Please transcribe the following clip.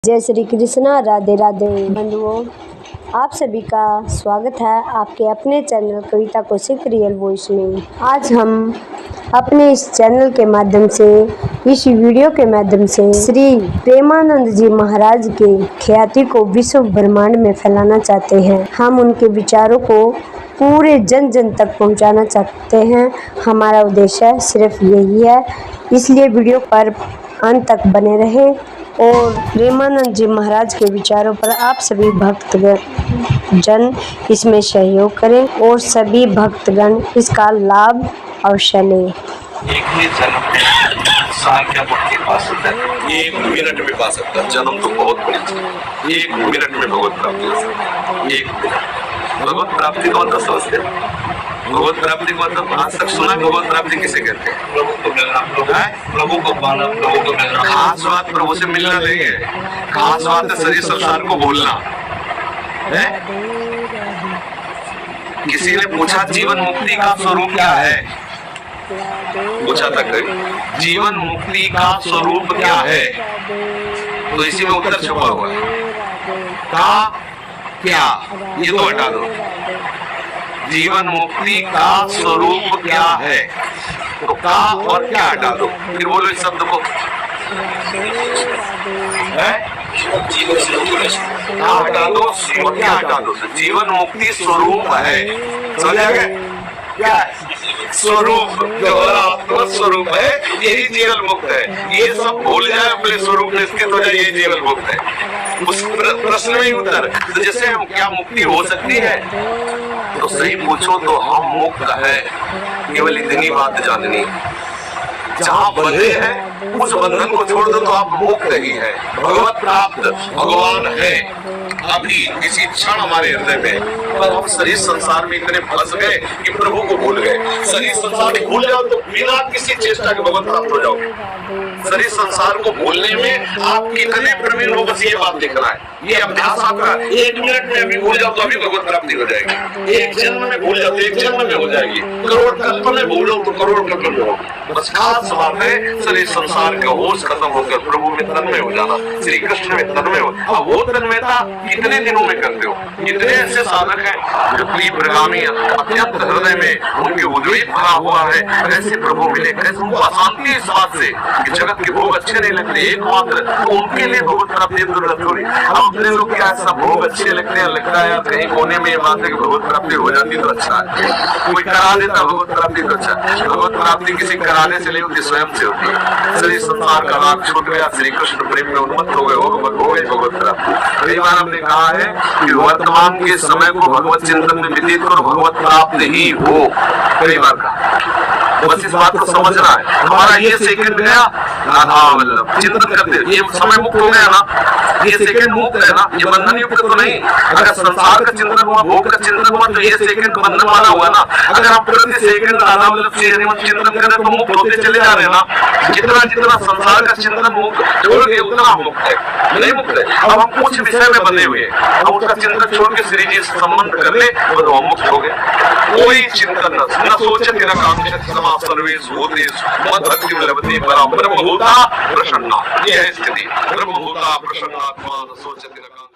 जय श्री कृष्णा। राधे राधे बंधुओं, आप सभी का स्वागत है आपके अपने चैनल कविता कौशिक रियल वॉइस में। आज हम अपने इस चैनल के माध्यम से, इस वीडियो के माध्यम से श्री प्रेमानंद जी महाराज के ख्याति को विश्व ब्रह्मांड में फैलाना चाहते हैं। हम उनके विचारों को पूरे जन जन तक पहुंचाना चाहते हैं। हमारा उद्देश्य सिर्फ यही है, इसलिए वीडियो पर अंत तक बने रहें और प्रेमानंद जी महाराज के विचारों पर आप सभी भक्तगण इसमें सहयोग करें और सभी भक्तगण इसका लाभ अवश्य लें। एक ही जन्म में इंसान क्या मुक्ति पा सकता है? एक मिनट में पा सकता है। जन्म तो बहुत बड़ी चीज, एक मिनट में भगवत प्राप्ति हो सकती है। एक मिनट भगवत प्राप्ति का मतलब समझते हैं? भगवत प्राप्ति का मतलब आज तक सुना? भगवत प्राप्ति किसे कहते हैं? प्रभु को मिलना, प्रभु को पाना, प्रभु को मिलना। खास बात प्रभु से मिलना नहीं है, खास बात है शरीर संसार को भूलना है। किसी ने पूछा जीवन मुक्ति का स्वरूप क्या है? पूछा था कभी जीवन मुक्ति का स्वरूप क्या है? तो इसी में उत्तर छुपा हुआ है। का क्या, ये तो हटा दो। जीवन मुक्ति का स्वरूप क्या है? तो का और क्या हटा दो, फिर बोलो इस शब्द को। का हटा दो और क्या हटा दो? जीवन मुक्ति स्वरूप है। समझ गए? क्या स्वरूप? जो आत्मा स्वरूप है यही जीवन मुक्त है। ये सब भूल जाए अपने स्वरूप में स्थित हो जाए, यही जीवन मुक्त है। उस प्रश्न में उत्तर तो जैसे हम क्या मुक्ति हो सकती है, तो सही पूछो तो हम मुक्त है। केवल इतनी बात जाननी, जहाँ बंधे हैं उस बंधन को छोड़ दो तो आप मुक्त ही है। भगवत प्राप्त भगवान है अभी किसी क्षण हमारे हृदय में, पर हम शरीर संसार में इतने फंस गए कि प्रभु को भूल गए। शरीर संसार को भूल जाओ तो बिना किसी चेष्टा के भगवत प्राप्त हो जाओ। शरीर संसार को भूलने में आप कितने प्रवीण हो, बस ये बात देखना है। ये अभ्यास आपका 1 मिनट में अभी भूल जाओ तो अभी भगवत प्राप्ति हो जाएगी। 1 जन्म में भूल जाओ तो 1 जन्म में हो जाएगी। करोड़ कल्प में भूलो तो करोड़ कल्प में हो। बस खास बात है शरीर संसार का होश खत्म होकर प्रभु में तन्मय हो जाना, श्री कृष्ण में तन्मय हो। अब वो तन्मयता कितने दिनों में करते हो? इतने ऐसे साधक हैं जो प्रिय प्रगामी अत्यंत हृदय में उनके उद्वेग भरा हुआ है, ऐसे प्रभु मिले। कैसे उनको अशांति इस बात से कि जगत के भोग अच्छे नहीं लगते, एकमात्र तो उनके लिए भगवत प्राप्ति दुर्लभ थोड़ी। हम अपने लोग क्या सब भोग अच्छे लगते हैं, लगता है कहीं कोने में ये बात है कि भगवत प्राप्ति हो जाती तो अच्छा है, कोई करा देता भगवत प्राप्ति तो अच्छा है। भगवत प्राप्ति किसी कराने से नहीं होती, स्वयं से होती है। शरीर संसार का राग छूट गया, श्री कृष्ण प्रेम में उन्मत्त हो गए, हो गई भगवत प्राप्ति। कई बार हमने कहा है कि वर्तमान के समय को भगवत चिंतन में व्यतीत करो, भगवत प्राप्त ही हो। कई बार कहा, बस इस बात को समझना है। हमारा ये सेकंड गया राधा वल्लभ चिंतन करते, ये समय मुक्त हो गया ना, ये सेकंड मुक्त है ना, ये बंधन युक्त तो नहीं। अगर संसार का चिंतन हुआ, भोग का चिंतन हुआ तो ये सेकंड बंधन वाला हुआ ना। अगर आप प्रति सेकंड राधा वल्लभ श्री हरिवंश चिंतन करें तो मुक्त होते चले जा रहे हैं ना। जितना जितना संसार का चिंतन मुक्त छोड़ के उतना हम मुक्त है, नहीं मुक्त है। अब हम कुछ विषय में बने हुए हैं, हम उसका चिंतन छोड़ के श्री जी से संबंध कर ले तो हम मुक्त हो गए। कोई चिंतन न सोचे तेरा काम समा सर्वेश भूतेश मद भक्ति लभते परा ब्रह्म होता प्रसन्ना। ये है स्थिति, ब्रह्म होता प्रसन्नात्मा न सोचे तेरा काम।